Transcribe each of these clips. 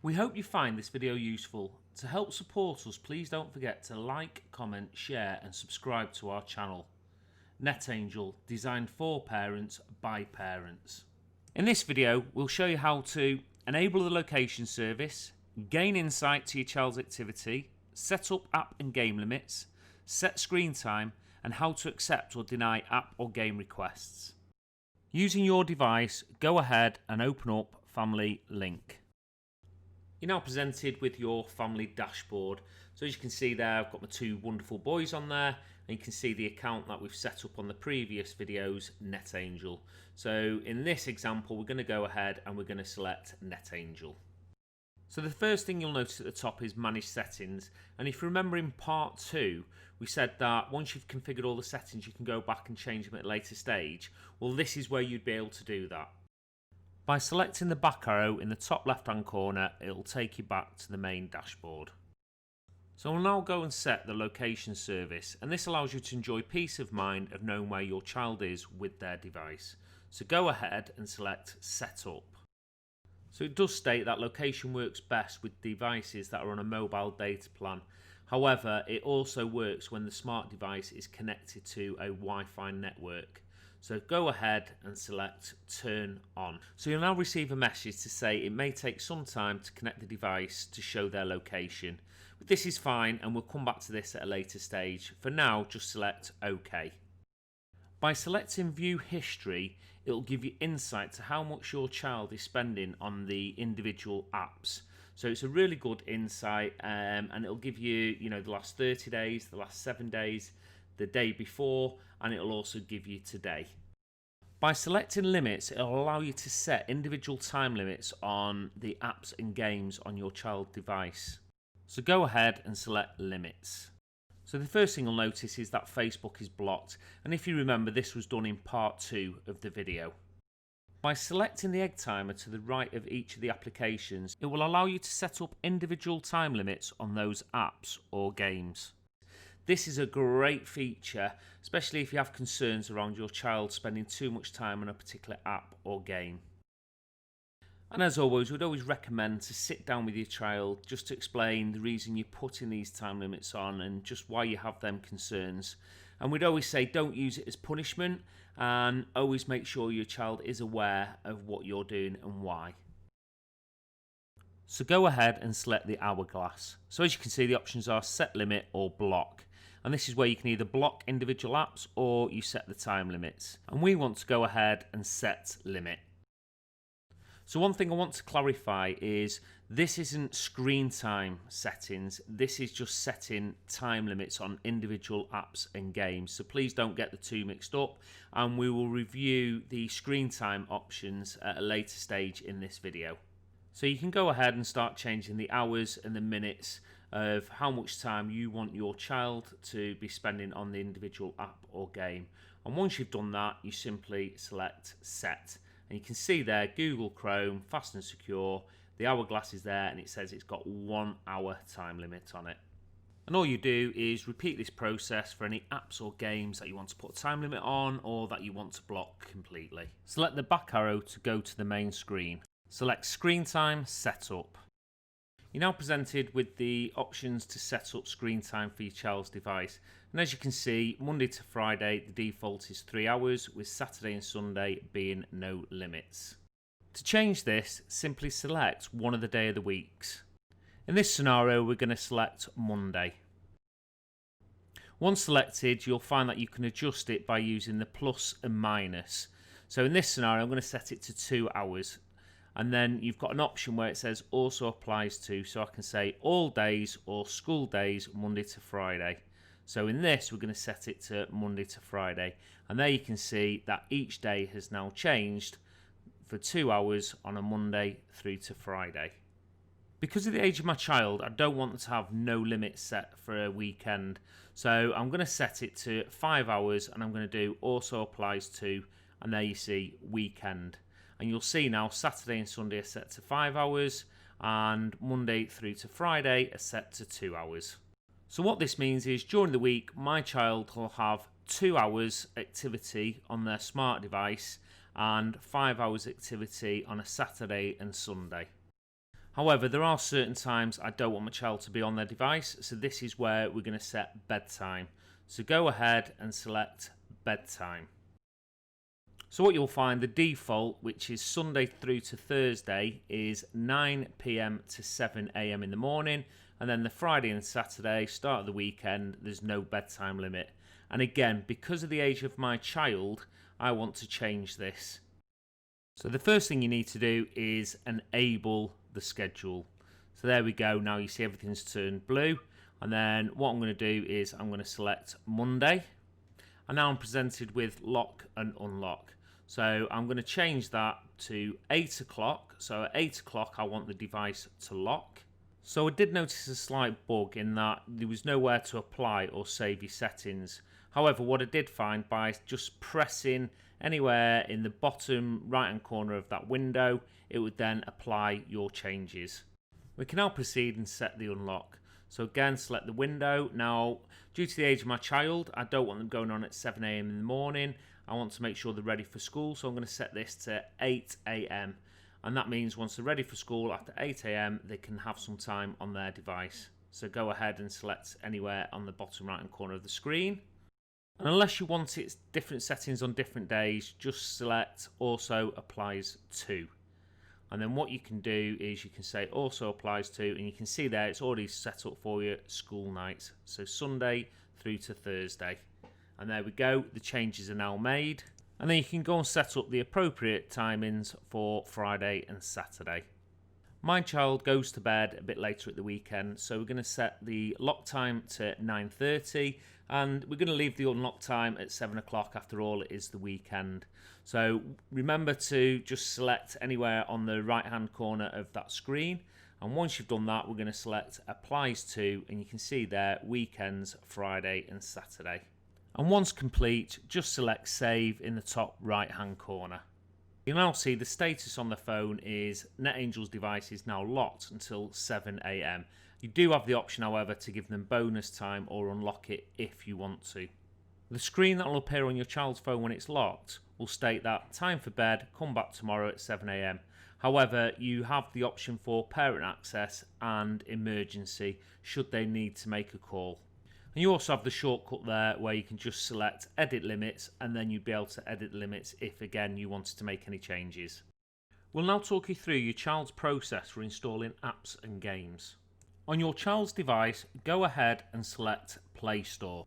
We hope you find this video useful. To help support us, please don't forget to like, comment, share and subscribe to our channel. NetAngel, designed for parents by parents. In this video, we'll show you how to enable the location service, gain insight to your child's activity, set up app and game limits, set screen time, and how to accept or deny app or game requests. Using your device, go ahead and open up Family Link. You're now presented with your family dashboard. So as you can see there, I've got my two wonderful boys on there, and you can see the account that we've set up on the previous videos, NetAngel. So in this example, we're going to go ahead and we're going to select NetAngel. So the first thing you'll notice at the top is Manage Settings, and if you remember in part 2 we said that once you've configured all the settings you can go back and change them at a later stage. Well, this is where you'd be able to do that. By selecting the back arrow in the top left hand corner, it'll take you back to the main dashboard. So we'll now go and set the location service, and this allows you to enjoy peace of mind of knowing where your child is with their device. So go ahead and select Set Up. So it does state that location works best with devices that are on a mobile data plan. However, it also works when the smart device is connected to a Wi-Fi network. So go ahead and select Turn On. So you'll now receive a message to say it may take some time to connect the device to show their location. But this is fine, and we'll come back to this at a later stage. For now, just select OK. By selecting View History, it'll give you insight to how much your child is spending on the individual apps. So it's a really good insight, and it'll give you, the last 30 days, the last 7 days, the day before, and it'll also give you today. By selecting limits, it'll allow you to set individual time limits on the apps and games on your child device. So go ahead and select limits. So the first thing you'll notice is that Facebook is blocked, and if you remember, this was done in part 2 of the video. By selecting the egg timer to the right of each of the applications, it will allow you to set up individual time limits on those apps or games. This is a great feature, especially if you have concerns around your child spending too much time on a particular app or game. And as always, we'd always recommend to sit down with your child just to explain the reason you're putting these time limits on and just why you have them concerns. And we'd always say don't use it as punishment, and always make sure your child is aware of what you're doing and why. So go ahead and select the hourglass. So as you can see, the options are set limit or block. And this is where you can either block individual apps or you set the time limits. And we want to go ahead and set limit. So one thing I want to clarify is this isn't screen time settings. This is just setting time limits on individual apps and games. So please don't get the two mixed up, and we will review the screen time options at a later stage in this video. So you can go ahead and start changing the hours and the minutes of how much time you want your child to be spending on the individual app or game. And once you've done that, you simply select Set. And you can see there, Google Chrome, fast and secure. The hourglass is there, and it says it's got 1 hour time limit on it. And all you do is repeat this process for any apps or games that you want to put a time limit on or that you want to block completely. Select the back arrow to go to the main screen. Select Screen Time Setup. You're now presented with the options to set up screen time for your child's device. And as you can see, Monday to Friday, the default is 3 hours, with Saturday and Sunday being no limits. To change this, simply select one of the day of the weeks. In this scenario, we're going to select Monday. Once selected, you'll find that you can adjust it by using the plus and minus. So in this scenario, I'm going to set it to 2 hours. And then you've got an option where it says also applies to, so I can say all days or school days, Monday to Friday. So in this, we're going to set it to Monday to Friday. And there you can see that each day has now changed for 2 hours on a Monday through to Friday. Because of the age of my child, I don't want to have no limit set for a weekend. So I'm going to set it to 5 hours, and I'm going to do also applies to, and there you see weekend. And you'll see now Saturday and Sunday are set to 5 hours, and Monday through to Friday are set to 2 hours. So what this means is during the week, my child will have 2 hours activity on their smart device and 5 hours activity on a Saturday and Sunday. However, there are certain times I don't want my child to be on their device, so this is where we're going to set bedtime. So go ahead and select bedtime. So what you'll find, the default, which is Sunday through to Thursday, is 9 p.m. to 7 a.m. in the morning, and then the Friday and Saturday, start of the weekend, there's no bedtime limit. And again, because of the age of my child, I want to change this. So the first thing you need to do is enable the schedule. So there we go. Now you see everything's turned blue. And then what I'm going to do is I'm going to select Monday. And now I'm presented with lock and unlock. So I'm going to change that to 8 o'clock. So at 8 o'clock, I want the device to lock. So I did notice a slight bug in that there was nowhere to apply or save your settings. However, what I did find, by just pressing anywhere in the bottom right hand corner of that window, it would then apply your changes. We can now proceed and set the unlock. So again, select the window. Now, due to the age of my child, I don't want them going on at 7 a.m. in the morning. I want to make sure they're ready for school, so I'm going to set this to 8 a.m. And that means once they're ready for school after 8 a.m, they can have some time on their device. So go ahead and select anywhere on the bottom right hand corner of the screen. And unless you want it different settings on different days, just select also applies to. And then what you can do is you can say also applies to, and you can see there it's already set up for you school nights. So Sunday through to Thursday. And there we go, the changes are now made. And then you can go and set up the appropriate timings for Friday and Saturday. My child goes to bed a bit later at the weekend, so we're going to set the lock time to 9:30, and we're going to leave the unlock time at 7 o'clock. After all, it is the weekend. So remember to just select anywhere on the right hand corner of that screen, and once you've done that, we're going to select applies to, and you can see there weekends, Friday and Saturday. And once complete, just select save in the top right hand corner. You'll now see the status on the phone is NetAngel's device is now locked until 7 a.m. You do have the option, however, to give them bonus time or unlock it if you want to. The screen that will appear on your child's phone when it's locked will state that time for bed, come back tomorrow at 7 a.m. However, you have the option for parent access and emergency should they need to make a call. And you also have the shortcut there where you can just select edit limits, and then you'd be able to edit the limits if again you wanted to make any changes. We'll now talk you through your child's process for installing apps and games. On your child's device, go ahead and select Play Store.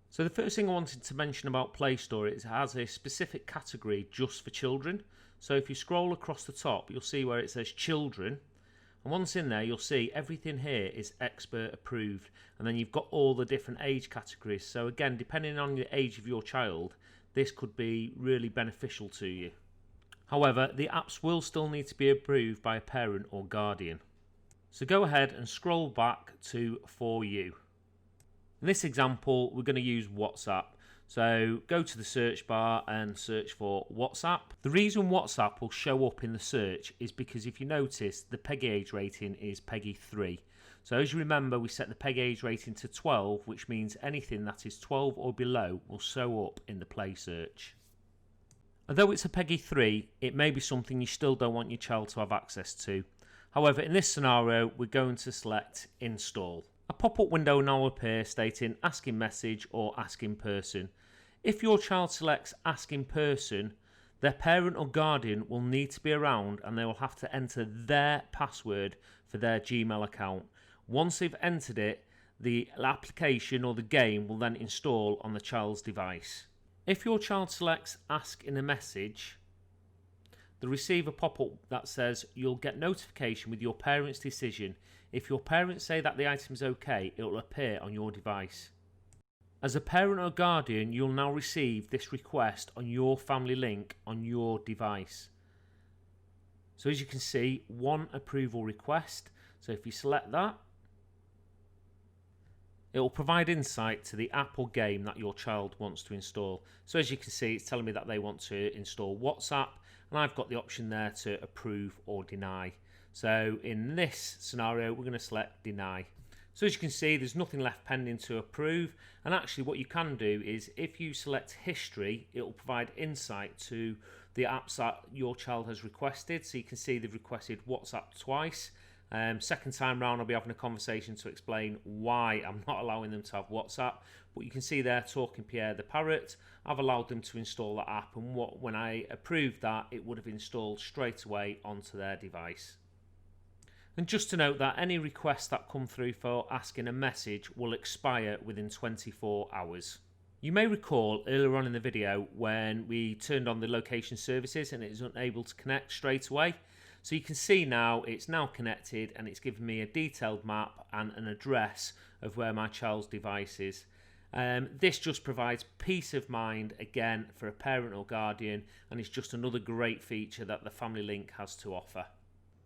So the first thing I wanted to mention about Play Store is it has a specific category just for children. So if you scroll across the top, you'll see where it says children. And once in there, you'll see everything here is expert approved. And then you've got all the different age categories. So again, depending on the age of your child, this could be really beneficial to you. However, the apps will still need to be approved by a parent or guardian. So go ahead and scroll back to For You. In this example, we're going to use WhatsApp. So go to the search bar and search for WhatsApp. The reason WhatsApp will show up in the search is because if you notice, the PEGI age rating is PEGI 3. So as you remember, we set the PEGI age rating to 12, which means anything that is 12 or below will show up in the Play search. Although it's a PEGI 3, it may be something you still don't want your child to have access to. However, in this scenario, we're going to select Install. A pop-up window now will appear stating Ask in Message or Ask in Person. If your child selects Ask in Person, their parent or guardian will need to be around and they will have to enter their password for their Gmail account. Once they've entered it, the application or the game will then install on the child's device. If your child selects Ask in a Message, they'll receive a pop-up that says you'll get notification with your parent's decision. If your parents say that the item is okay, it will appear on your device. As a parent or guardian, you'll now receive this request on your family link on your device. So as you can see, one approval request. So if you select that, it will provide insight to the app or game that your child wants to install. So as you can see, it's telling me that they want to install WhatsApp, and I've got the option there to approve or deny. So in this scenario, we're going to select deny. So as you can see, there's nothing left pending to approve. And actually what you can do is if you select history, it will provide insight to the apps that your child has requested. So you can see they've requested WhatsApp twice. Second time round, I'll be having a conversation to explain why I'm not allowing them to have WhatsApp. But you can see there, Talking Pierre the parrot. I've allowed them to install that app, and when I approved that, it would have installed straight away onto their device. And just to note that any requests that come through for asking a message will expire within 24 hours. You may recall earlier on in the video when we turned on the location services and it was unable to connect straight away. So you can see now it's now connected and it's given me a detailed map and an address of where my child's device is. This just provides peace of mind again for a parent or guardian, and it's just another great feature that the Family Link has to offer.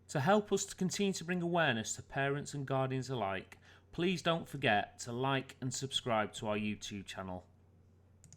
To help us to continue to bring awareness to parents and guardians alike, please don't forget to like and subscribe to our YouTube channel.